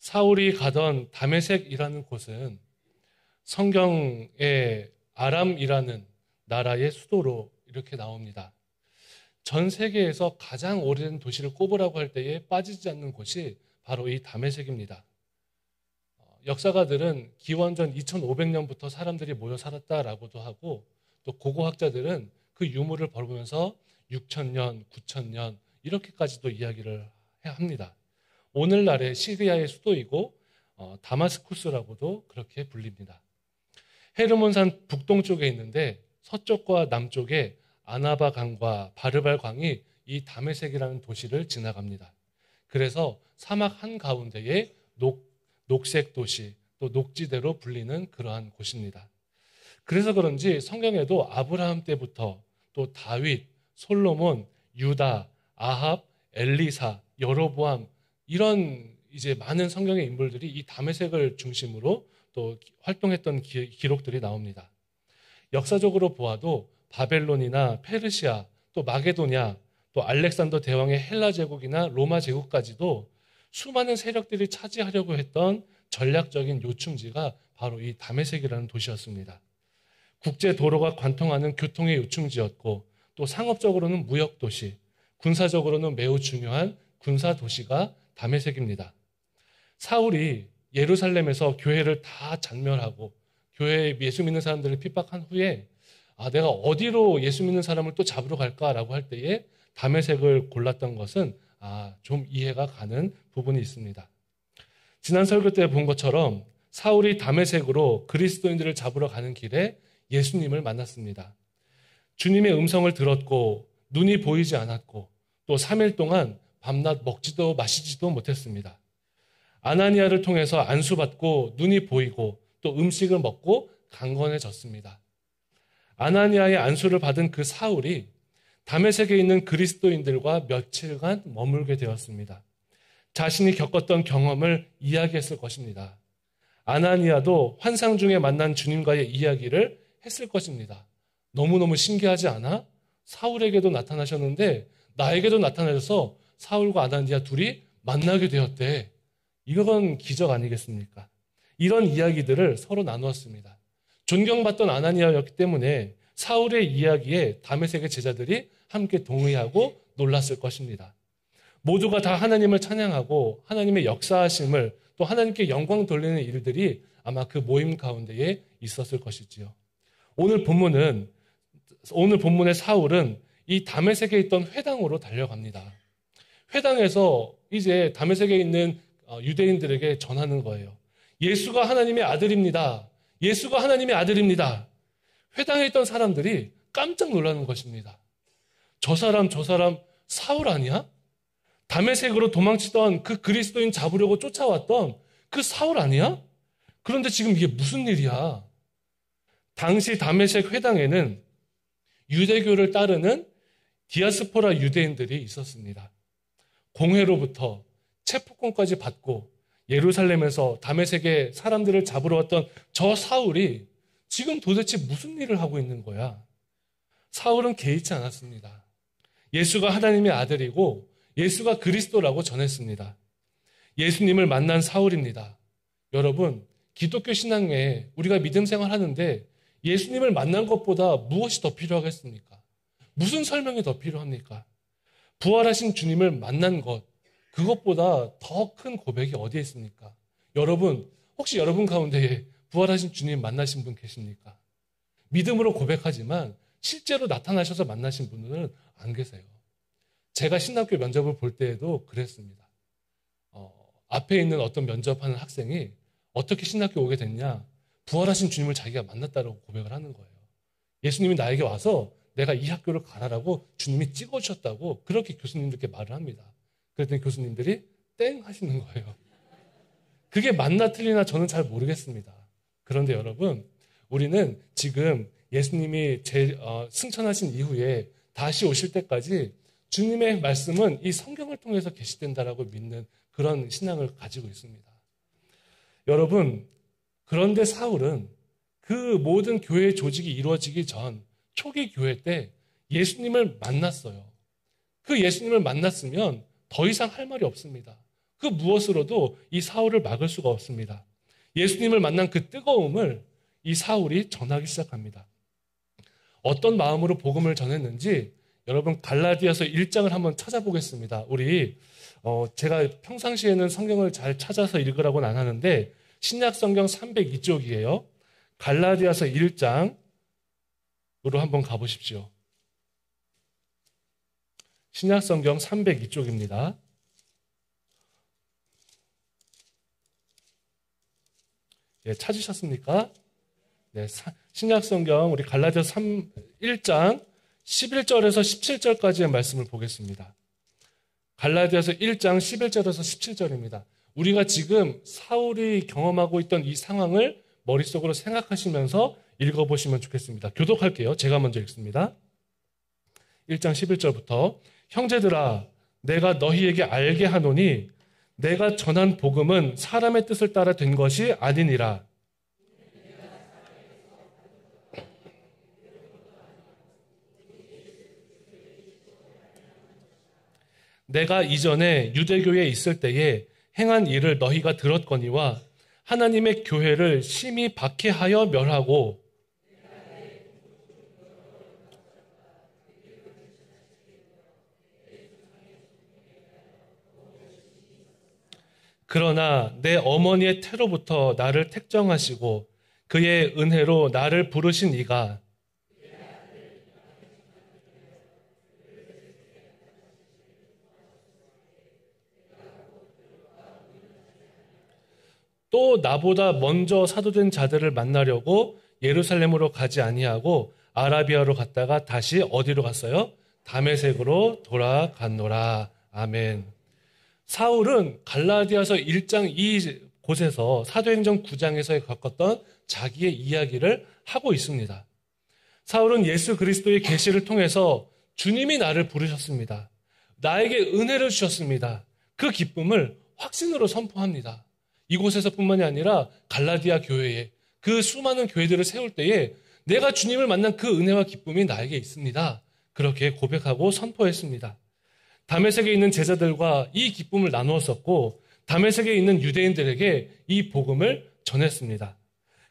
사울이 가던 다메섹이라는 곳은 성경의 아람이라는 나라의 수도로 이렇게 나옵니다. 전 세계에서 가장 오래된 도시를 꼽으라고 할 때에 빠지지 않는 곳이 바로 이 다메섹입니다. 역사가들은 기원전 2500년부터 사람들이 모여 살았다라고도 하고, 또 고고학자들은 그 유물을 벌으면서 6000년, 9000년 이렇게까지도 이야기를 합니다. 오늘날의 시리아의 수도이고 다마스쿠스라고도 그렇게 불립니다. 헤르몬산 북동쪽에 있는데 서쪽과 남쪽에 아나바 강과 바르발 강이 이 다메섹이라는 도시를 지나갑니다. 그래서 사막 한가운데에 녹색 도시, 또 녹지대로 불리는 그러한 곳입니다. 그래서 그런지 성경에도 아브라함 때부터 또 다윗, 솔로몬, 유다, 아합, 엘리사, 여로보암 이런 이제 많은 성경의 인물들이 이 다메섹을 중심으로 또 활동했던 기록들이 나옵니다. 역사적으로 보아도 바벨론이나 페르시아, 또 마게도냐, 또 알렉산더 대왕의 헬라 제국이나 로마 제국까지도 수많은 세력들이 차지하려고 했던 전략적인 요충지가 바로 이 다메섹이라는 도시였습니다. 국제 도로가 관통하는 교통의 요충지였고, 또 상업적으로는 무역 도시, 군사적으로는 매우 중요한 군사 도시가 다메섹입니다. 사울이 예루살렘에서 교회를 다 잔멸하고 교회에 예수 믿는 사람들을 핍박한 후에 내가 어디로 예수 믿는 사람을 또 잡으러 갈까라고 할 때에 다메섹을 골랐던 것은 좀 이해가 가는 부분이 있습니다. 지난 설교 때 본 것처럼 사울이 다메섹으로 그리스도인들을 잡으러 가는 길에 예수님을 만났습니다. 주님의 음성을 들었고 눈이 보이지 않았고 또 3일 동안 밤낮 먹지도 마시지도 못했습니다. 아나니아를 통해서 안수받고 눈이 보이고 또 음식을 먹고 강건해졌습니다. 아나니아의 안수를 받은 그 사울이 다메섹에 있는 그리스도인들과 며칠간 머물게 되었습니다. 자신이 겪었던 경험을 이야기했을 것입니다. 아나니아도 환상 중에 만난 주님과의 이야기를 했을 것입니다. 너무너무 신기하지 않아? 사울에게도 나타나셨는데 나에게도 나타나셔서 사울과 아나니아 둘이 만나게 되었대. 이건 기적 아니겠습니까? 이런 이야기들을 서로 나누었습니다. 존경받던 아나니아였기 때문에 사울의 이야기에 다메섹의 제자들이 함께 동의하고 놀랐을 것입니다. 모두가 다 하나님을 찬양하고 하나님의 역사하심을 또 하나님께 영광 돌리는 일들이 아마 그 모임 가운데에 있었을 것이지요. 오늘 본문의 사울은 이 다메섹에 있던 회당으로 달려갑니다. 회당에서 이제 다메섹에 있는 유대인들에게 전하는 거예요. 예수가 하나님의 아들입니다. 예수가 하나님의 아들입니다. 회당에 있던 사람들이 깜짝 놀라는 것입니다. 저 사람 사울 아니야? 다메섹으로 도망치던 그 그리스도인 잡으려고 쫓아왔던 그 사울 아니야? 그런데 지금 이게 무슨 일이야? 당시 다메섹 회당에는 유대교를 따르는 디아스포라 유대인들이 있었습니다. 공회로부터 체포권까지 받고 예루살렘에서 다메섹에 사람들을 잡으러 왔던 저 사울이 지금 도대체 무슨 일을 하고 있는 거야? 사울은 개의치 않았습니다. 예수가 하나님의 아들이고 예수가 그리스도라고 전했습니다. 예수님을 만난 사울입니다. 여러분, 기독교 신앙에 우리가 믿음 생활하는데 예수님을 만난 것보다 무엇이 더 필요하겠습니까? 무슨 설명이 더 필요합니까? 부활하신 주님을 만난 것, 그것보다 더 큰 고백이 어디에 있습니까? 여러분, 혹시 여러분 가운데에 부활하신 주님 만나신 분 계십니까? 믿음으로 고백하지만 실제로 나타나셔서 만나신 분들은 안 계세요. 제가 신학교 면접을 볼 때에도 그랬습니다. 앞에 있는 어떤 면접하는 학생이 어떻게 신학교 오게 됐냐? 부활하신 주님을 자기가 만났다고 고백을 하는 거예요. 예수님이 나에게 와서 내가 이 학교를 가라라고 주님이 찍어주셨다고 그렇게 교수님들께 말을 합니다. 그랬더니 교수님들이 땡 하시는 거예요. 그게 맞나 틀리나 저는 잘 모르겠습니다. 그런데 여러분, 우리는 지금 예수님이 승천하신 이후에 다시 오실 때까지 주님의 말씀은 이 성경을 통해서 계시된다라고 믿는 그런 신앙을 가지고 있습니다. 여러분, 그런데 사울은 그 모든 교회 조직이 이루어지기 전 초기 교회 때 예수님을 만났어요. 그 예수님을 만났으면 더 이상 할 말이 없습니다. 그 무엇으로도 이 사울을 막을 수가 없습니다. 예수님을 만난 그 뜨거움을 이 사울이 전하기 시작합니다. 어떤 마음으로 복음을 전했는지 여러분 갈라디아서 1장을 한번 찾아보겠습니다. 우리 제가 평상시에는 성경을 잘 찾아서 읽으라고는 안 하는데 신약 성경 302쪽이에요. 갈라디아서 1장으로 한번 가보십시오. 신약 성경 302쪽입니다. 예, 찾으셨습니까? 네, 신약 성경 우리 갈라디아서 1장 11절에서 17절까지의 말씀을 보겠습니다. 갈라디아서 1장 11절에서 17절입니다. 우리가 지금 사울이 경험하고 있던 이 상황을 머릿속으로 생각하시면서 읽어보시면 좋겠습니다. 교독할게요. 제가 먼저 읽습니다. 1장 11절부터 형제들아 내가 너희에게 알게 하노니 내가 전한 복음은 사람의 뜻을 따라 된 것이 아니니라. 내가 이전에 유대교에 있을 때에 행한 일을 너희가 들었거니와 하나님의 교회를 심히 박해하여 멸하고 그러나 내 어머니의 태로부터 나를 택정하시고 그의 은혜로 나를 부르신 이가 또 나보다 먼저 사도된 자들을 만나려고 예루살렘으로 가지 아니하고 아라비아로 갔다가 다시 어디로 갔어요? 다메섹으로 돌아갔노라. 아멘. 사울은 갈라디아서 1장 이곳에서 사도행전 9장에서 겪었던 자기의 이야기를 하고 있습니다. 사울은 예수 그리스도의 계시를 통해서 주님이 나를 부르셨습니다. 나에게 은혜를 주셨습니다. 그 기쁨을 확신으로 선포합니다. 이곳에서뿐만이 아니라 갈라디아 교회에 그 수많은 교회들을 세울 때에 내가 주님을 만난 그 은혜와 기쁨이 나에게 있습니다. 그렇게 고백하고 선포했습니다. 다메섹에 있는 제자들과 이 기쁨을 나누었었고 다메섹에 있는 유대인들에게 이 복음을 전했습니다.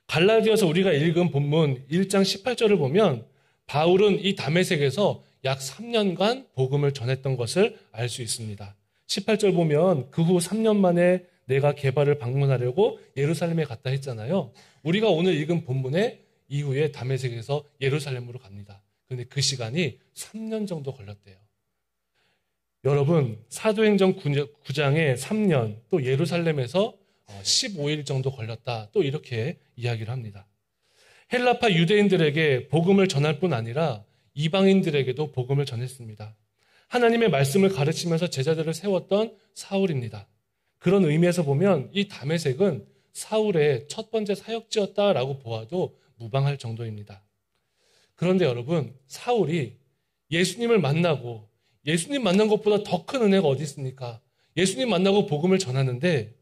갈라디아서 우리가 읽은 본문 1장 18절을 보면 바울은 이 다메섹에서 약 3년간 복음을 전했던 것을 알 수 있습니다. 18절 보면 그 후 3년 만에 내가 게바를 방문하려고 예루살렘에 갔다 했잖아요. 우리가 오늘 읽은 본문의 이후에 다메섹에서 예루살렘으로 갑니다. 그런데 그 시간이 3년 정도 걸렸대요. 여러분 사도행전 9장에 3년 또 예루살렘에서 15일 정도 걸렸다. 또 이렇게 이야기를 합니다. 헬라파 유대인들에게 복음을 전할 뿐 아니라 이방인들에게도 복음을 전했습니다. 하나님의 말씀을 가르치면서 제자들을 세웠던 사울입니다. 그런 의미에서 보면 이 다메섹은 사울의 첫 번째 사역지였다라고 보아도 무방할 정도입니다. 그런데 여러분 사울이 예수님을 만나고 예수님 만난 것보다 더 큰 은혜가 어디 있습니까? 예수님 만나고 복음을 전하는데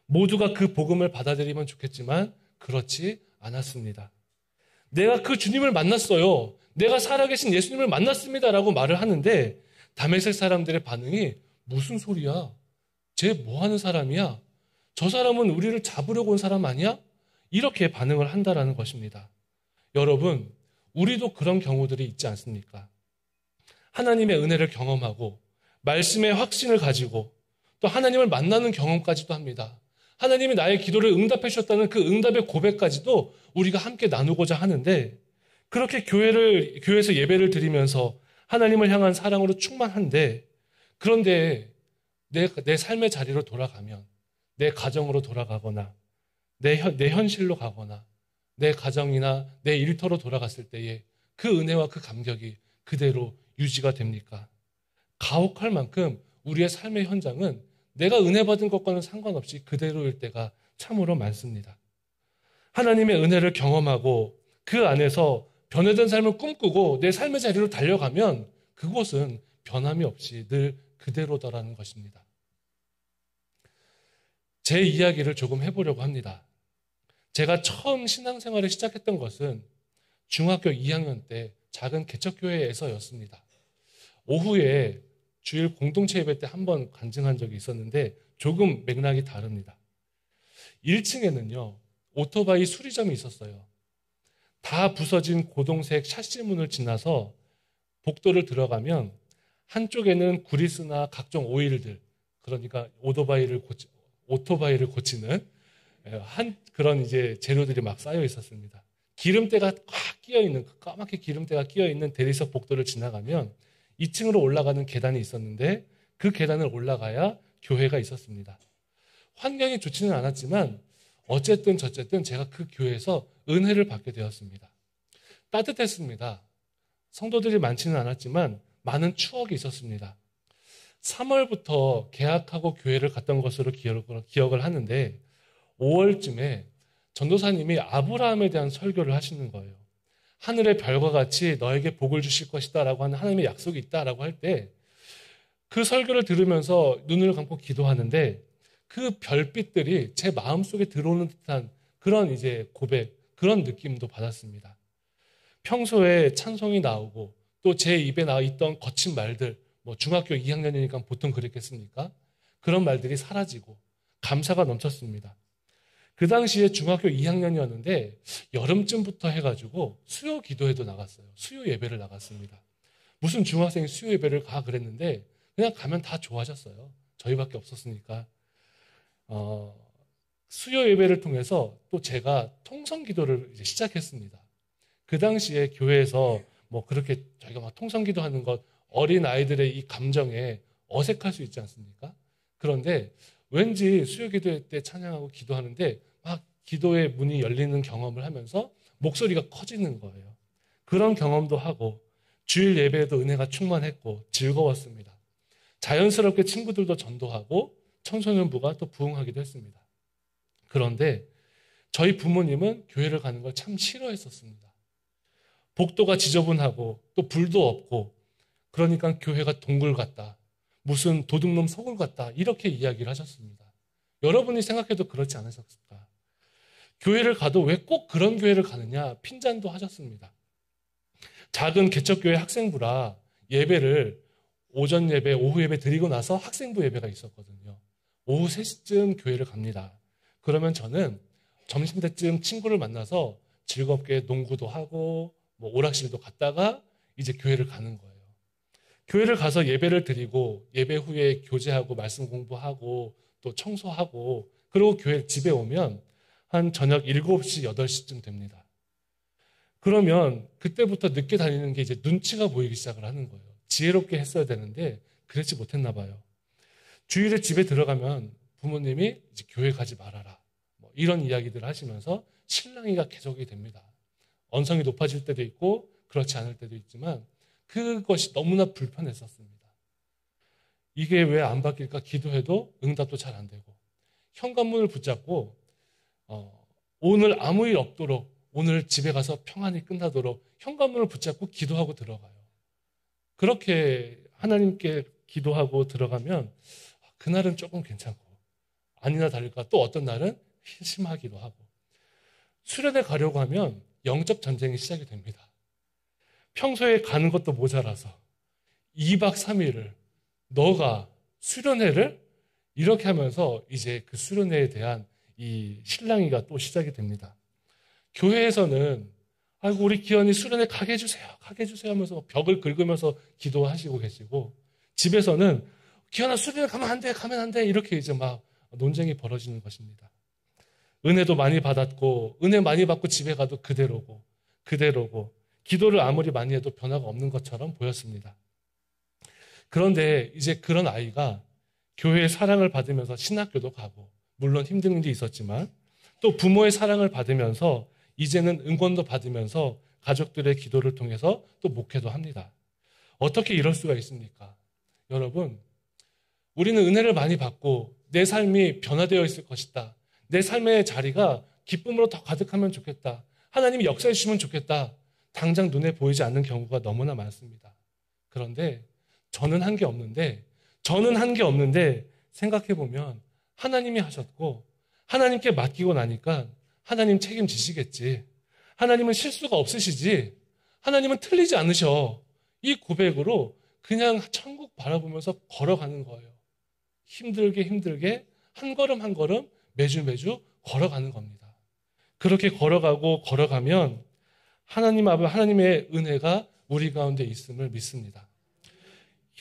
모두가 그 복음을 받아들이면 좋겠지만 그렇지 않았습니다. 내가 그 주님을 만났어요. 내가 살아계신 예수님을 만났습니다라고 말을 하는데 다메섹 사람들의 반응이 무슨 소리야? 쟤 뭐하는 사람이야? 저 사람은 우리를 잡으려고 온 사람 아니야? 이렇게 반응을 한다라는 것입니다. 여러분, 우리도 그런 경우들이 있지 않습니까? 하나님의 은혜를 경험하고 말씀의 확신을 가지고 또 하나님을 만나는 경험까지도 합니다. 하나님이 나의 기도를 응답해 주셨다는 그 응답의 고백까지도 우리가 함께 나누고자 하는데 그렇게 교회에서 예배를 드리면서 하나님을 향한 사랑으로 충만한데 그런데 내 삶의 자리로 돌아가면 내 가정으로 돌아가거나 내 현실로 가거나 내 가정이나 내 일터로 돌아갔을 때에 그 은혜와 그 감격이 그대로 유지가 됩니까? 가혹할 만큼 우리의 삶의 현장은 내가 은혜 받은 것과는 상관없이 그대로일 때가 참으로 많습니다. 하나님의 은혜를 경험하고 그 안에서 변화된 삶을 꿈꾸고 내 삶의 자리로 달려가면 그곳은 변함이 없이 늘 그대로다라는 것입니다. 제 이야기를 조금 해보려고 합니다. 제가 처음 신앙생활을 시작했던 것은 중학교 2학년 때 작은 개척교회에서였습니다. 오후에 주일 공동체 예배 때 한 번 간증한 적이 있었는데 조금 맥락이 다릅니다. 1층에는요, 오토바이 수리점이 있었어요. 다 부서진 고동색 샤시문을 지나서 복도를 들어가면 한쪽에는 구리스나 각종 오일들, 그러니까 오토바이를 고치는 그런 이제 재료들이 막 쌓여 있었습니다. 기름때가 꽉 끼어 있는, 까맣게 기름때가 끼어 있는 대리석 복도를 지나가면 2층으로 올라가는 계단이 있었는데 그 계단을 올라가야 교회가 있었습니다. 환경이 좋지는 않았지만 어쨌든 저쨌든 제가 그 교회에서 은혜를 받게 되었습니다. 따뜻했습니다. 성도들이 많지는 않았지만 많은 추억이 있었습니다. 3월부터 개학하고 교회를 갔던 것으로 기억을 하는데 5월쯤에 전도사님이 아브라함에 대한 설교를 하시는 거예요. 하늘의 별과 같이 너에게 복을 주실 것이다 라고 하는 하나님의 약속이 있다라고 할 때 그 설교를 들으면서 눈을 감고 기도하는데 그 별빛들이 제 마음속에 들어오는 듯한 그런 이제 고백, 그런 느낌도 받았습니다. 평소에 찬송이 나오고 또 제 입에 나와 있던 거친 말들, 뭐 중학교 2학년이니까 보통 그랬겠습니까? 그런 말들이 사라지고 감사가 넘쳤습니다. 그 당시에 중학교 2학년이었는데 여름쯤부터 해가지고 수요 기도회도 나갔어요. 수요 예배를 나갔습니다. 무슨 중학생이 수요 예배를 가 그랬는데 그냥 가면 다 좋아하셨어요. 저희밖에 없었으니까. 수요 예배를 통해서 또 제가 통성 기도를 이제 시작했습니다. 그 당시에 교회에서 뭐 그렇게 저희가 막 통성 기도하는 것, 어린 아이들의 이 감정에 어색할 수 있지 않습니까? 그런데 왠지 수요 기도회 때 찬양하고 기도하는데 막 기도의 문이 열리는 경험을 하면서 목소리가 커지는 거예요. 그런 경험도 하고 주일 예배에도 은혜가 충만했고 즐거웠습니다. 자연스럽게 친구들도 전도하고 청소년부가 또 부흥하기도 했습니다. 그런데 저희 부모님은 교회를 가는 걸 참 싫어했었습니다. 복도가 지저분하고 또 불도 없고 그러니까 교회가 동굴 같다. 무슨 도둑놈 소굴 같다. 이렇게 이야기를 하셨습니다. 여러분이 생각해도 그렇지 않으셨을까? 교회를 가도 왜 꼭 그런 교회를 가느냐 핀잔도 하셨습니다. 작은 개척교회 학생부라 예배를 오전 예배, 오후 예배 드리고 나서 학생부 예배가 있었거든요. 오후 3시쯤 교회를 갑니다. 그러면 저는 점심때쯤 친구를 만나서 즐겁게 농구도 하고 뭐 오락실도 갔다가 이제 교회를 가는 거예요. 교회를 가서 예배를 드리고 예배 후에 교제하고 말씀 공부하고 또 청소하고 그리고 집에 오면 한 저녁 7시, 8시쯤 됩니다. 그러면 그때부터 늦게 다니는 게 이제 눈치가 보이기 시작을 하는 거예요. 지혜롭게 했어야 되는데 그렇지 못했나 봐요. 주일에 집에 들어가면 부모님이 이제 교회 가지 말아라. 뭐 이런 이야기들을 하시면서 실랑이가 계속이 됩니다. 언성이 높아질 때도 있고 그렇지 않을 때도 있지만 그것이 너무나 불편했었습니다. 이게 왜 안 바뀔까 기도해도 응답도 잘 안 되고 현관문을 붙잡고 오늘 아무 일 없도록 오늘 집에 가서 평안히 끝나도록 현관문을 붙잡고 기도하고 들어가요. 그렇게 하나님께 기도하고 들어가면 그날은 조금 괜찮고 아니나 다를까 또 어떤 날은 심하기도 하고 수련회 가려고 하면 영적 전쟁이 시작이 됩니다. 평소에 가는 것도 모자라서 2박 3일을 너가 수련회를 이렇게 하면서 이제 그 수련회에 대한 이 실랑이가 또 시작이 됩니다. 교회에서는 아이고 우리 기현이 수련회 가게 해주세요. 가게 해주세요 하면서 벽을 긁으면서 기도하시고 계시고 집에서는 기현아 수련회 가면 안 돼. 가면 안 돼. 이렇게 이제 막 논쟁이 벌어지는 것입니다. 은혜도 많이 받았고 은혜 많이 받고 집에 가도 그대로고 기도를 아무리 많이 해도 변화가 없는 것처럼 보였습니다. 그런데 이제 그런 아이가 교회의 사랑을 받으면서 신학교도 가고 물론 힘든 일이 있었지만 또 부모의 사랑을 받으면서 이제는 응원도 받으면서 가족들의 기도를 통해서 또 목회도 합니다. 어떻게 이럴 수가 있습니까? 여러분, 우리는 은혜를 많이 받고 내 삶이 변화되어 있을 것이다. 내 삶의 자리가 기쁨으로 더 가득하면 좋겠다. 하나님이 역사해 주시면 좋겠다. 당장 눈에 보이지 않는 경우가 너무나 많습니다. 그런데 저는 한 게 없는데 생각해보면 하나님이 하셨고 하나님께 맡기고 나니까 하나님 책임지시겠지. 하나님은 실수가 없으시지. 하나님은 틀리지 않으셔. 이 고백으로 그냥 천국 바라보면서 걸어가는 거예요. 힘들게 한 걸음 한 걸음 매주 걸어가는 겁니다. 그렇게 걸어가면 하나님의 은혜가 우리 가운데 있음을 믿습니다.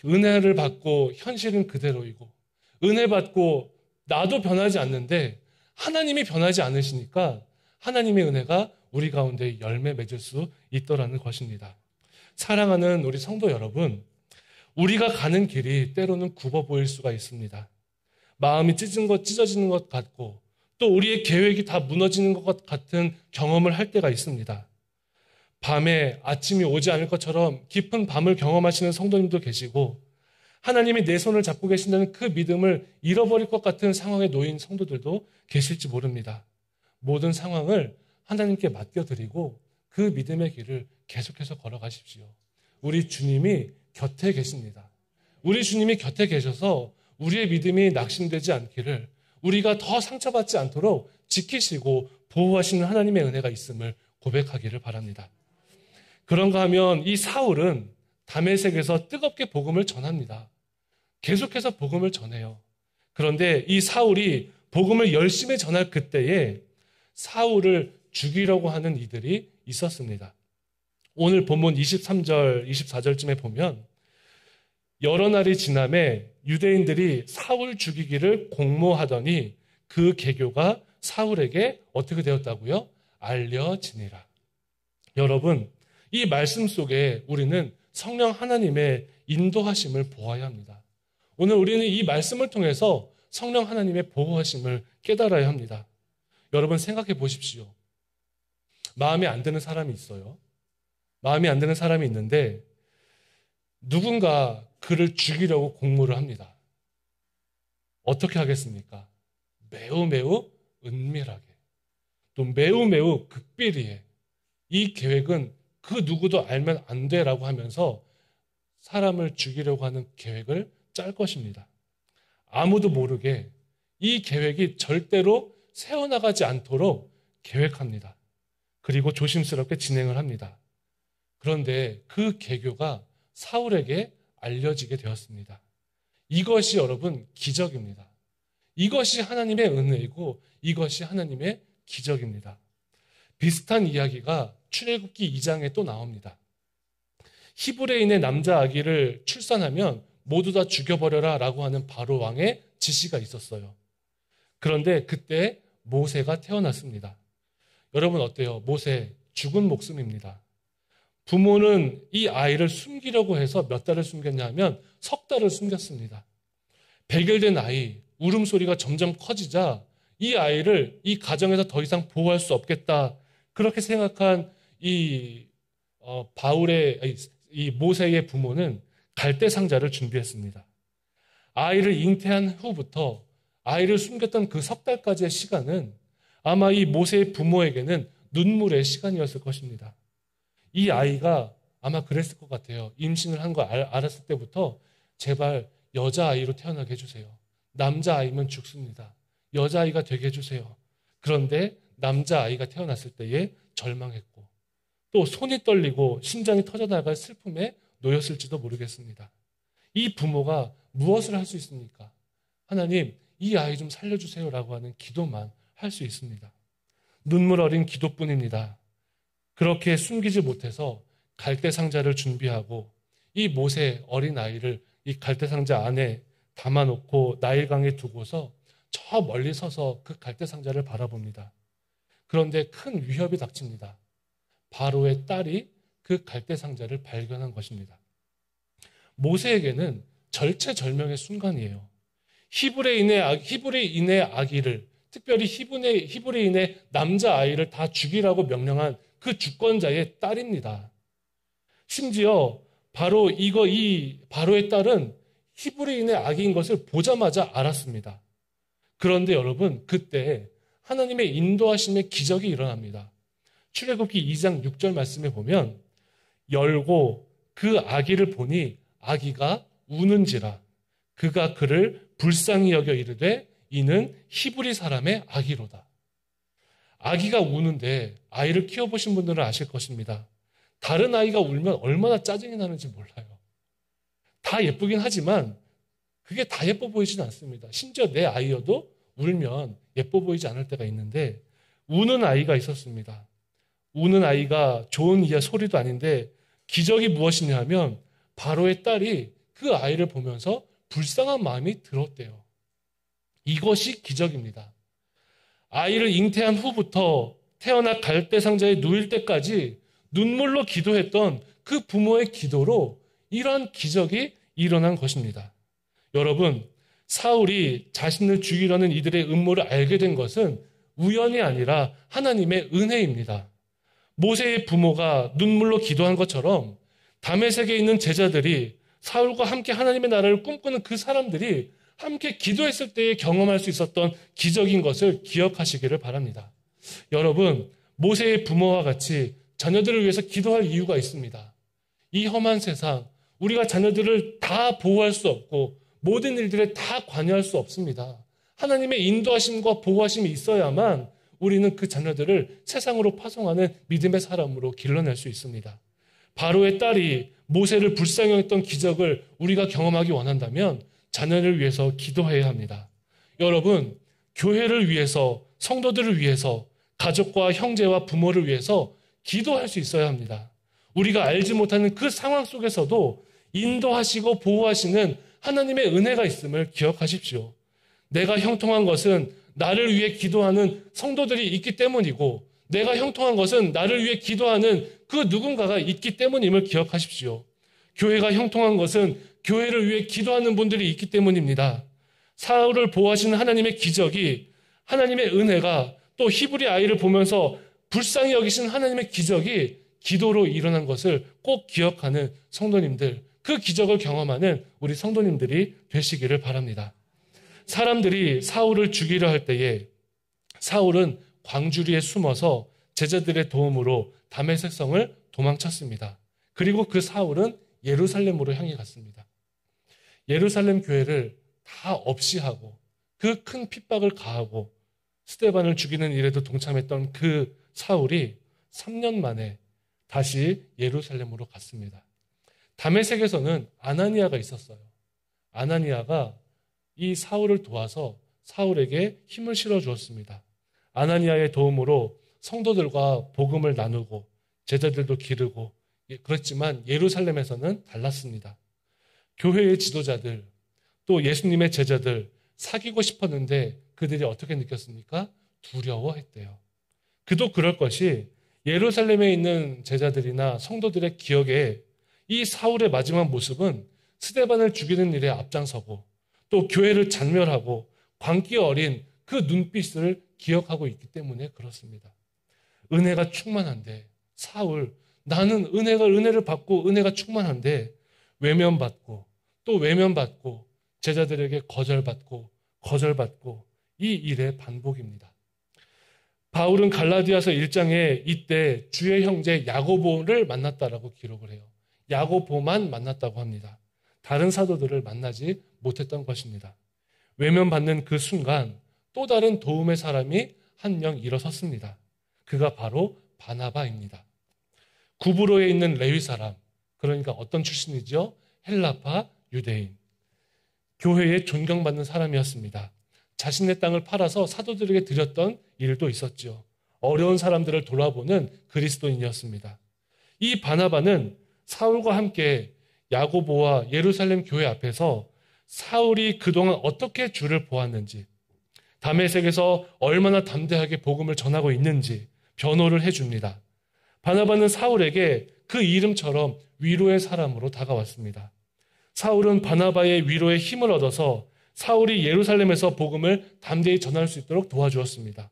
은혜를 받고 현실은 그대로이고 은혜 받고 나도 변하지 않는데 하나님이 변하지 않으시니까 하나님의 은혜가 우리 가운데 열매 맺을 수 있더라는 것입니다. 사랑하는 우리 성도 여러분, 우리가 가는 길이 때로는 굽어 보일 수가 있습니다. 마음이 찢어지는 것 같고 또 우리의 계획이 다 무너지는 것 같은 경험을 할 때가 있습니다. 밤에 아침이 오지 않을 것처럼 깊은 밤을 경험하시는 성도님도 계시고 하나님이 내 손을 잡고 계신다는 그 믿음을 잃어버릴 것 같은 상황에 놓인 성도들도 계실지 모릅니다. 모든 상황을 하나님께 맡겨드리고 그 믿음의 길을 계속해서 걸어가십시오. 우리 주님이 곁에 계십니다. 우리 주님이 곁에 계셔서 우리의 믿음이 낙심되지 않기를 우리가 더 상처받지 않도록 지키시고 보호하시는 하나님의 은혜가 있음을 고백하기를 바랍니다. 그런가 하면 이 사울은 다메섹에서 뜨겁게 복음을 전합니다. 계속해서 복음을 전해요. 그런데 이 사울이 복음을 열심히 전할 그때에 사울을 죽이려고 하는 이들이 있었습니다. 오늘 본문 23절, 24절쯤에 보면 여러 날이 지남에 유대인들이 사울 죽이기를 공모하더니 그 계교가 사울에게 어떻게 되었다고요? 알려지니라. 여러분, 이 말씀 속에 우리는 성령 하나님의 인도하심을 보아야 합니다. 오늘 우리는 이 말씀을 통해서 성령 하나님의 보호하심을 깨달아야 합니다. 여러분 생각해 보십시오. 마음에 안 드는 사람이 있어요. 마음에 안 드는 사람이 있는데 누군가 그를 죽이려고 공모를 합니다. 어떻게 하겠습니까? 매우 은밀하게 또 매우 극비리에 이 계획은 그 누구도 알면 안 돼라고 하면서 사람을 죽이려고 하는 계획을 짤 것입니다. 아무도 모르게 이 계획이 절대로 새어나가지 않도록 계획합니다. 그리고 조심스럽게 진행을 합니다. 그런데 그 계교가 사울에게 알려지게 되었습니다. 이것이 여러분 기적입니다. 이것이 하나님의 은혜이고 이것이 하나님의 기적입니다. 비슷한 이야기가 출애굽기 2장에 또 나옵니다. 히브리인의 남자 아기를 출산하면 모두 다 죽여버려라 라고 하는 바로 왕의 지시가 있었어요. 그런데 그때 모세가 태어났습니다. 여러분 어때요? 모세 죽은 목숨입니다. 부모는 이 아이를 숨기려고 해서 몇 달을 숨겼냐면 석 달을 숨겼습니다. 백일된 아이, 울음소리가 점점 커지자 이 아이를 이 가정에서 더 이상 보호할 수 없겠다. 그렇게 생각한 이 모세의 부모는 갈대 상자를 준비했습니다. 아이를 잉태한 후부터 아이를 숨겼던 그 석 달까지의 시간은 아마 이 모세의 부모에게는 눈물의 시간이었을 것입니다. 이 아이가 아마 그랬을 것 같아요. 임신을 한 거 알았을 때부터 제발 여자아이로 태어나게 해주세요. 남자아이면 죽습니다. 여자아이가 되게 해주세요. 그런데 남자아이가 태어났을 때에 절망했고 또 손이 떨리고 심장이 터져나갈 슬픔에 놓였을지도 모르겠습니다. 이 부모가 무엇을 할 수 있습니까? 하나님, 이 아이 좀 살려주세요라고 하는 기도만 할 수 있습니다. 눈물 어린 기도뿐입니다. 그렇게 숨기지 못해서 갈대상자를 준비하고 이 모세 어린 아이를 이 갈대상자 안에 담아놓고 나일강에 두고서 저 멀리 서서 그 갈대상자를 바라봅니다. 그런데 큰 위협이 닥칩니다. 바로의 딸이 그 갈대상자를 발견한 것입니다. 모세에게는 절체절명의 순간이에요. 히브리인의 아기를, 특별히 히브리인의 남자아이를 다 죽이라고 명령한 그 주권자의 딸입니다. 심지어 이 바로의 딸은 히브리인의 아기인 것을 보자마자 알았습니다. 그런데 여러분, 그때 하나님의 인도하심의 기적이 일어납니다. 출애굽기 2장 6절 말씀에 보면 열고 그 아기를 보니 아기가 우는지라 그가 그를 불쌍히 여겨 이르되 이는 히브리 사람의 아기로다. 아기가 우는데 아이를 키워보신 분들은 아실 것입니다. 다른 아이가 울면 얼마나 짜증이 나는지 몰라요. 다 예쁘긴 하지만 그게 다 예뻐 보이지는 않습니다. 심지어 내 아이여도 울면 예뻐 보이지 않을 때가 있는데 우는 아이가 있었습니다. 우는 아이가 좋은 소리도 아닌데 기적이 무엇이냐 하면 바로의 딸이 그 아이를 보면서 불쌍한 마음이 들었대요. 이것이 기적입니다. 아이를 잉태한 후부터 태어나 갈대상자에 누일 때까지 눈물로 기도했던 그 부모의 기도로 이러한 기적이 일어난 것입니다. 여러분, 사울이 자신을 죽이려는 이들의 음모를 알게 된 것은 우연이 아니라 하나님의 은혜입니다. 모세의 부모가 눈물로 기도한 것처럼 다메섹에 있는 제자들이 사울과 함께 하나님의 나라를 꿈꾸는 그 사람들이 함께 기도했을 때에 경험할 수 있었던 기적인 것을 기억하시기를 바랍니다. 여러분, 모세의 부모와 같이 자녀들을 위해서 기도할 이유가 있습니다. 이 험한 세상, 우리가 자녀들을 다 보호할 수 없고 모든 일들에 다 관여할 수 없습니다. 하나님의 인도하심과 보호하심이 있어야만 우리는 그 자녀들을 세상으로 파송하는 믿음의 사람으로 길러낼 수 있습니다. 바로의 딸이 모세를 불쌍히 여겼던 기적을 우리가 경험하기 원한다면 자녀를 위해서 기도해야 합니다. 여러분, 교회를 위해서, 성도들을 위해서, 가족과 형제와 부모를 위해서 기도할 수 있어야 합니다. 우리가 알지 못하는 그 상황 속에서도 인도하시고 보호하시는 하나님의 은혜가 있음을 기억하십시오. 내가 형통한 것은 나를 위해 기도하는 성도들이 있기 때문이고 내가 형통한 것은 나를 위해 기도하는 그 누군가가 있기 때문임을 기억하십시오. 교회가 형통한 것은 교회를 위해 기도하는 분들이 있기 때문입니다. 사울을 보호하시는 하나님의 기적이, 하나님의 은혜가, 또 히브리 아이를 보면서 불쌍히 여기신 하나님의 기적이 기도로 일어난 것을 꼭 기억하는 성도님들, 그 기적을 경험하는 우리 성도님들이 되시기를 바랍니다. 사람들이 사울을 죽이려 할 때에 사울은 광주리에 숨어서 제자들의 도움으로 다메섹 성을 도망쳤습니다. 그리고 그 사울은 예루살렘으로 향해 갔습니다. 예루살렘 교회를 다 없이 하고 그 큰 핍박을 가하고 스데반을 죽이는 일에도 동참했던 그 사울이 3년 만에 다시 예루살렘으로 갔습니다. 다메섹에서는 아나니아가 있었어요. 아나니아가 이 사울을 도와서 사울에게 힘을 실어주었습니다. 아나니아의 도움으로 성도들과 복음을 나누고 제자들도 기르고, 그렇지만 예루살렘에서는 달랐습니다. 교회의 지도자들, 또 예수님의 제자들 사귀고 싶었는데 그들이 어떻게 느꼈습니까? 두려워했대요. 그도 그럴 것이 예루살렘에 있는 제자들이나 성도들의 기억에 이 사울의 마지막 모습은 스데반을 죽이는 일에 앞장서고 또 교회를 잔멸하고 광기 어린 그 눈빛을 기억하고 있기 때문에 그렇습니다. 은혜가 충만한데 사울, 나는 은혜를 받고 은혜가 충만한데 외면받고 또 외면받고 제자들에게 거절받고 이 일의 반복입니다. 바울은 갈라디아서 1장에 이때 주의 형제 야고보를 만났다라고 기록을 해요. 야고보만 만났다고 합니다. 다른 사도들을 만나지 못했던 것입니다. 외면받는 그 순간 또 다른 도움의 사람이 한 명 일어섰습니다. 그가 바로 바나바입니다. 구브로에 있는 레위 사람, 그러니까 어떤 출신이죠? 헬라파 유대인. 교회에 존경받는 사람이었습니다. 자신의 땅을 팔아서 사도들에게 드렸던 일도 있었죠. 어려운 사람들을 돌아보는 그리스도인이었습니다. 이 바나바는 사울과 함께 야고보와 예루살렘 교회 앞에서 사울이 그동안 어떻게 주를 보았는지, 다메섹에서 얼마나 담대하게 복음을 전하고 있는지 변호를 해줍니다. 바나바는 사울에게 그 이름처럼 위로의 사람으로 다가왔습니다. 사울은 바나바의 위로에 힘을 얻어서 사울이 예루살렘에서 복음을 담대히 전할 수 있도록 도와주었습니다.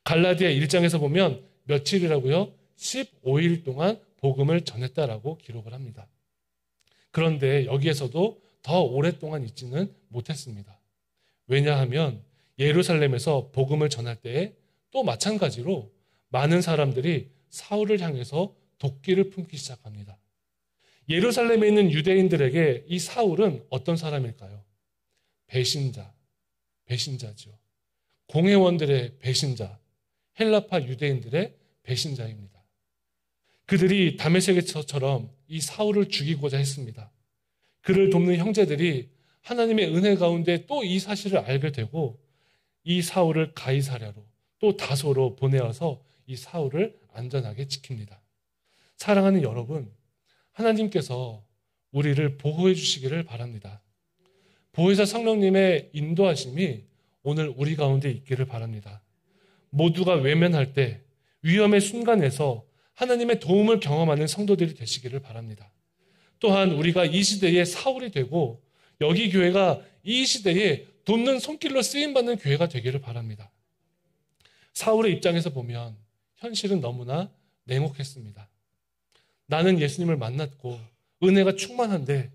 갈라디아 1장에서 보면 며칠이라고요? 15일 동안 복음을 전했다라고 기록을 합니다. 그런데 여기에서도 더 오랫동안 있지는 못했습니다. 왜냐하면 예루살렘에서 복음을 전할 때에 또 마찬가지로 많은 사람들이 사울을 향해서 도끼를 품기 시작합니다. 예루살렘에 있는 유대인들에게 이 사울은 어떤 사람일까요? 배신자죠. 공회원들의 배신자, 헬라파 유대인들의 배신자입니다. 그들이 다메섹에서처럼 이 사울을 죽이고자 했습니다. 그를 돕는 형제들이 하나님의 은혜 가운데 또 이 사실을 알게 되고 이 사울을 가이사랴로 또 다소로 보내어서 이 사울을 안전하게 지킵니다. 사랑하는 여러분, 하나님께서 우리를 보호해 주시기를 바랍니다. 보혜사 성령님의 인도하심이 오늘 우리 가운데 있기를 바랍니다. 모두가 외면할 때 위험의 순간에서 하나님의 도움을 경험하는 성도들이 되시기를 바랍니다. 또한 우리가 이 시대의 사울이 되고 여기 교회가 이 시대에 돕는 손길로 쓰임받는 교회가 되기를 바랍니다. 사울의 입장에서 보면 현실은 너무나 냉혹했습니다. 나는 예수님을 만났고 은혜가 충만한데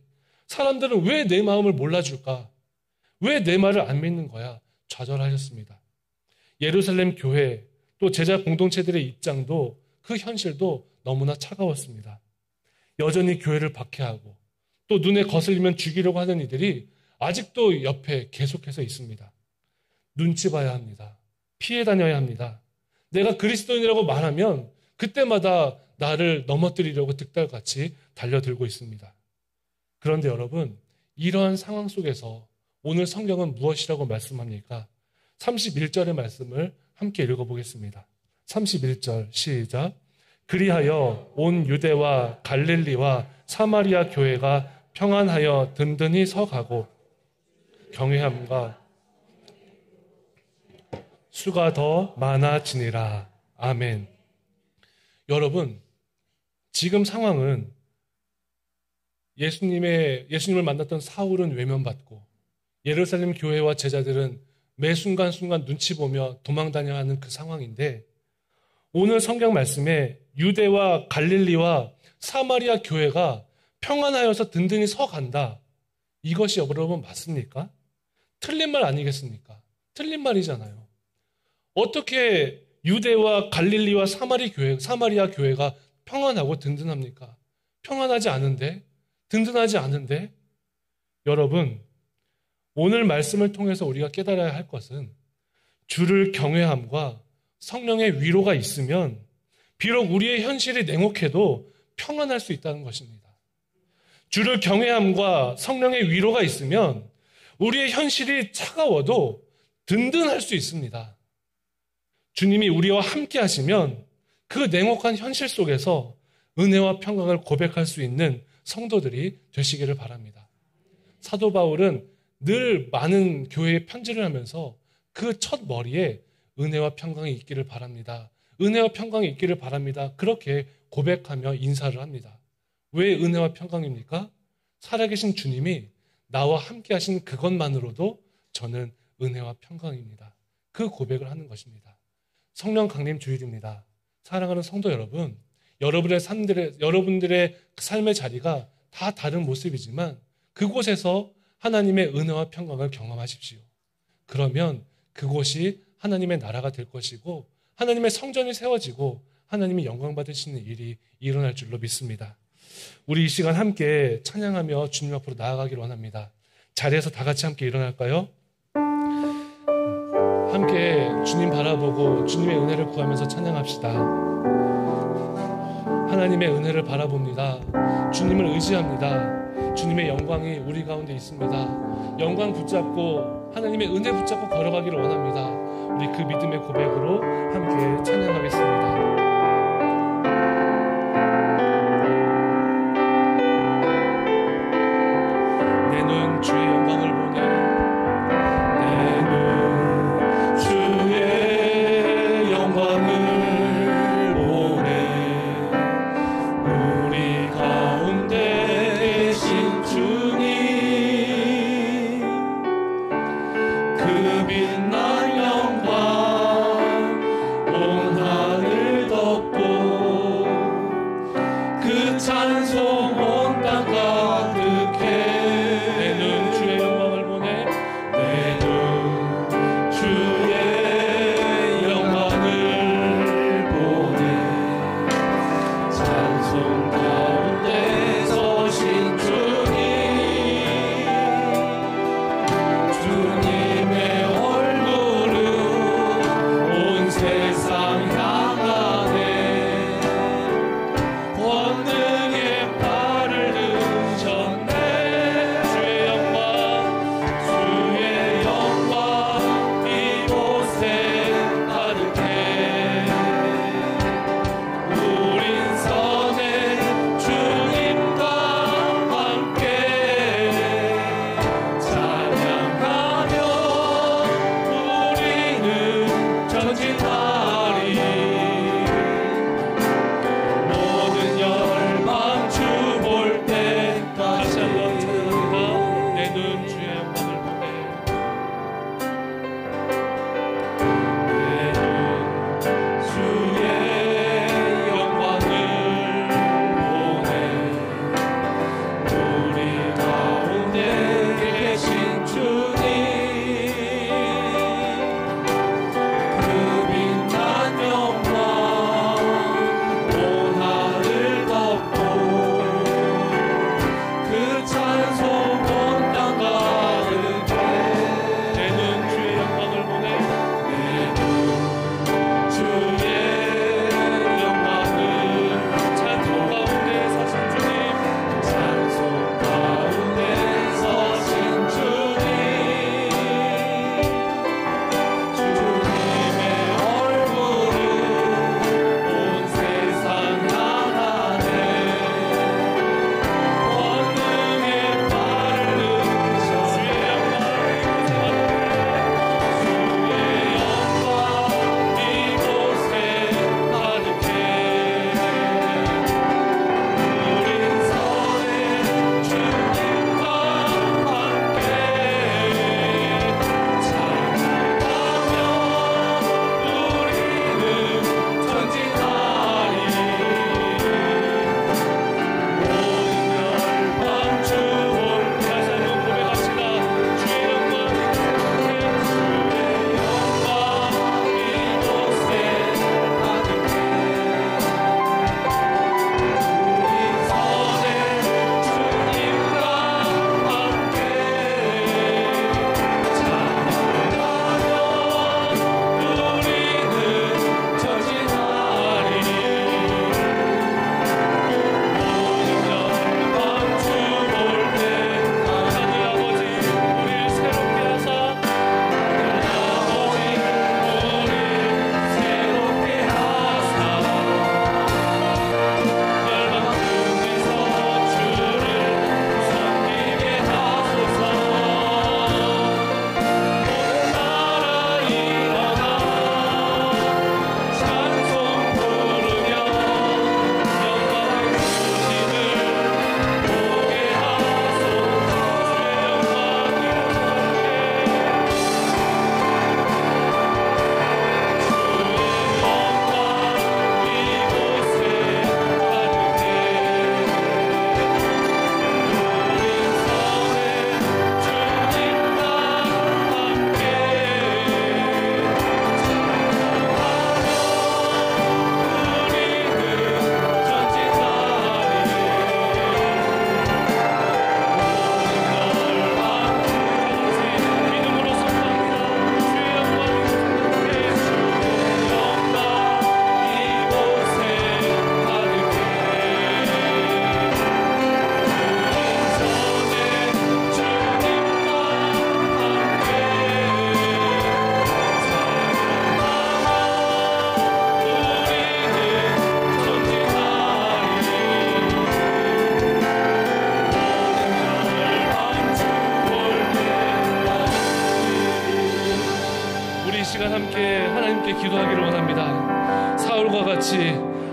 사람들은 왜 내 마음을 몰라줄까? 왜 내 말을 안 믿는 거야? 좌절하셨습니다. 예루살렘 교회 또 제자 공동체들의 입장도 그 현실도 너무나 차가웠습니다. 여전히 교회를 박해하고 또 눈에 거슬리면 죽이려고 하는 이들이 아직도 옆에 계속해서 있습니다. 눈치 봐야 합니다. 피해 다녀야 합니다. 내가 그리스도인이라고 말하면 그때마다 나를 넘어뜨리려고 득달같이 달려들고 있습니다. 그런데 여러분, 이러한 상황 속에서 오늘 성경은 무엇이라고 말씀합니까? 31절의 말씀을 함께 읽어보겠습니다. 31절 시작. 그리하여 온 유대와 갈릴리와 사마리아 교회가 평안하여 든든히 서가고 경외함과 수가 더 많아지니라. 아멘. 여러분, 지금 상황은 예수님을 만났던 사울은 외면받고 예루살렘 교회와 제자들은 매 순간순간 눈치 보며 도망다녀야 하는 그 상황인데 오늘 성경 말씀에 유대와 갈릴리와 사마리아 교회가 평안하여서 든든히 서간다. 이것이 여러분 맞습니까? 틀린 말 아니겠습니까? 틀린 말이잖아요. 어떻게 유대와 갈릴리와 사마리아 교회가 평안하고 든든합니까? 평안하지 않은데? 든든하지 않은데? 여러분, 오늘 말씀을 통해서 우리가 깨달아야 할 것은 주를 경외함과 성령의 위로가 있으면 비록 우리의 현실이 냉혹해도 평안할 수 있다는 것입니다. 주를 경외함과 성령의 위로가 있으면 우리의 현실이 차가워도 든든할 수 있습니다. 주님이 우리와 함께 하시면 그 냉혹한 현실 속에서 은혜와 평강을 고백할 수 있는 성도들이 되시기를 바랍니다. 사도 바울은 늘 많은 교회에 편지를 하면서 그 첫 머리에 은혜와 평강이 있기를 바랍니다. 은혜와 평강이 있기를 바랍니다. 그렇게 고백하며 인사를 합니다. 왜 은혜와 평강입니까? 살아계신 주님이 나와 함께 하신 그것만으로도 저는 은혜와 평강입니다. 그 고백을 하는 것입니다. 성령 강림 주일입니다. 사랑하는 성도 여러분, 여러분들의 삶의 자리가 다 다른 모습이지만 그곳에서 하나님의 은혜와 평강을 경험하십시오. 그러면 그곳이 하나님의 나라가 될 것이고 하나님의 성전이 세워지고 하나님이 영광 받으시는 일이 일어날 줄로 믿습니다. 우리 이 시간 함께 찬양하며 주님 앞으로 나아가기를 원합니다. 자리에서 다 같이 함께 일어날까요? 함께 주님 바라보고 주님의 은혜를 구하면서 찬양합시다. 하나님의 은혜를 바라봅니다. 주님을 의지합니다. 주님의 영광이 우리 가운데 있습니다. 영광 붙잡고 하나님의 은혜 붙잡고 걸어가기를 원합니다. 우리 그 믿음의 고백으로 함께 찬양하겠습니다. 내 눈 주의 영광을 보네. 내 눈 주의 영광을 보네. 우리 가운데 계신 주님 그 빛난 영광 온 하늘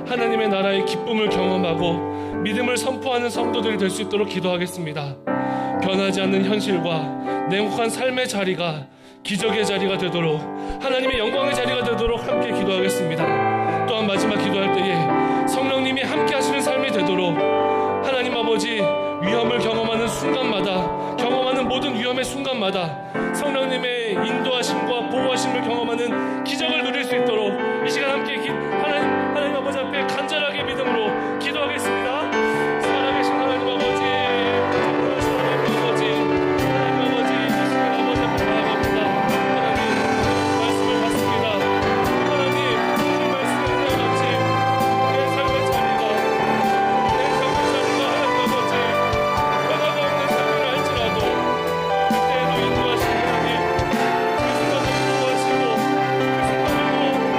하나님의 나라의 기쁨을 경험하고 믿음을 선포하는 성도들이 될 수 있도록 기도하겠습니다. 변하지 않는 현실과 냉혹한 삶의 자리가 기적의 자리가 되도록, 하나님의 영광의 자리가 되도록 함께 기도하겠습니다. 또한 마지막 기도할 때에 성령님이 함께 하시는 삶이 되도록 하나님 아버지, 위험을 경험하는 순간마다, 경험하는 모든 위험의 순간마다 성령님의 인도하심과 보호하심을 경험하는 기적을 누릴 수 있도록 이 시간 함께 하나님 아버지 앞에 간절하게 믿음으로 기도하겠습니다. 살아계신 하나님 아버지, 하나님 아버지, 이 시간 아버지 앞에 나아갑니다. 하나님 말씀을 받습니다. 하나님 이 말씀을 같이 내 삶의 자리가 하나님 아버지 변화가 없는 삶을 알지라도 그때에도 인도하시는 하나님, 그 순간을 인도하시고 그 순간에도 말씀을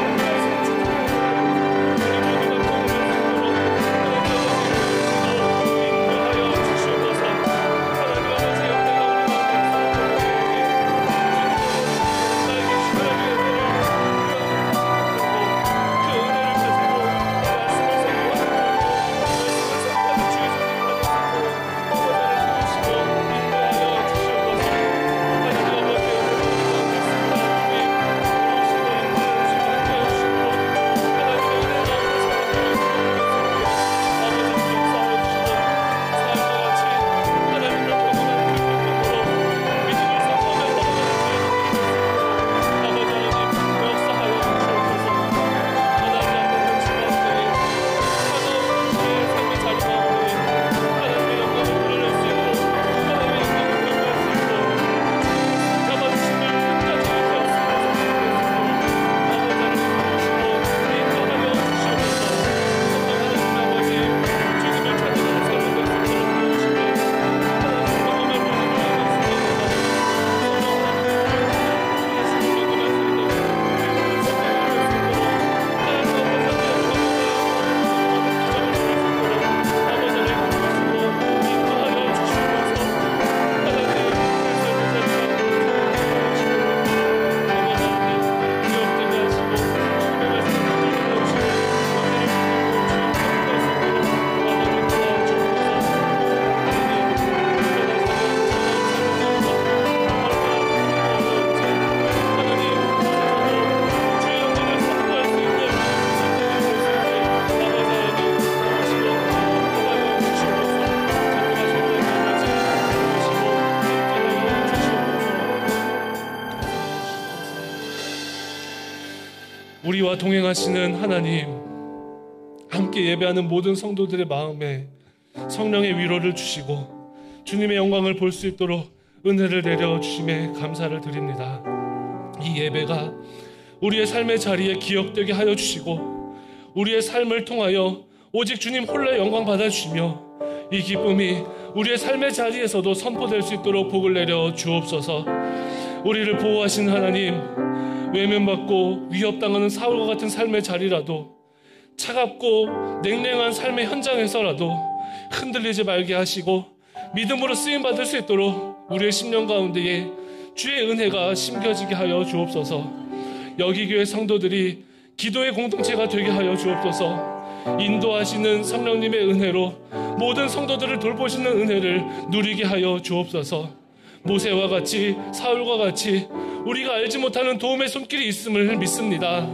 우리와 동행하시는 하나님, 함께 예배하는 모든 성도들의 마음에 성령의 위로를 주시고 주님의 영광을 볼 수 있도록 은혜를 내려주심에 감사를 드립니다. 이 예배가 우리의 삶의 자리에 기억되게 하여 주시고 우리의 삶을 통하여 오직 주님 홀로 영광 받아주시며 이 기쁨이 우리의 삶의 자리에서도 선포될 수 있도록 복을 내려 주옵소서. 우리를 보호하신 하나님, 외면받고 위협당하는 사울과 같은 삶의 자리라도, 차갑고 냉랭한 삶의 현장에서라도 흔들리지 말게 하시고 믿음으로 쓰임받을 수 있도록 우리의 심령 가운데에 주의 은혜가 심겨지게 하여 주옵소서. 여기 교회 성도들이 기도의 공동체가 되게 하여 주옵소서. 인도하시는 성령님의 은혜로 모든 성도들을 돌보시는 은혜를 누리게 하여 주옵소서. 모세와 같이, 사울과 같이 우리가 알지 못하는 도움의 손길이 있음을 믿습니다.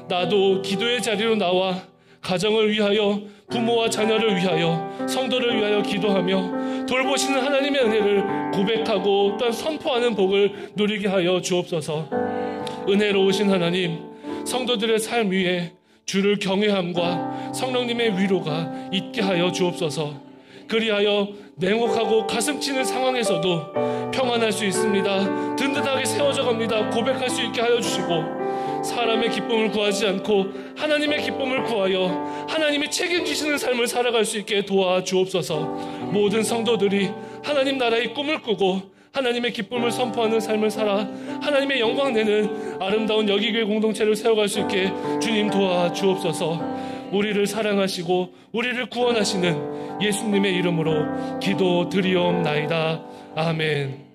나도 기도의 자리로 나와 가정을 위하여, 부모와 자녀를 위하여, 성도를 위하여 기도하며 돌보시는 하나님의 은혜를 고백하고 또한 선포하는 복을 누리게 하여 주옵소서. 은혜로우신 하나님, 성도들의 삶 위에 주를 경외함과 성령님의 위로가 있게 하여 주옵소서. 그리하여 냉혹하고 가슴 치는 상황에서도 평안할 수 있습니다. 든든하게 세워져 갑니다. 고백할 수 있게 하여 주시고, 사람의 기쁨을 구하지 않고 하나님의 기쁨을 구하여 하나님이 책임지시는 삶을 살아갈 수 있게 도와주옵소서. 모든 성도들이 하나님 나라의 꿈을 꾸고 하나님의 기쁨을 선포하는 삶을 살아 하나님의 영광 내는 아름다운 여기교회 공동체를 세워갈 수 있게 주님 도와주옵소서. 우리를 사랑하시고 우리를 구원하시는 예수님의 이름으로 기도드리옵나이다. 아멘.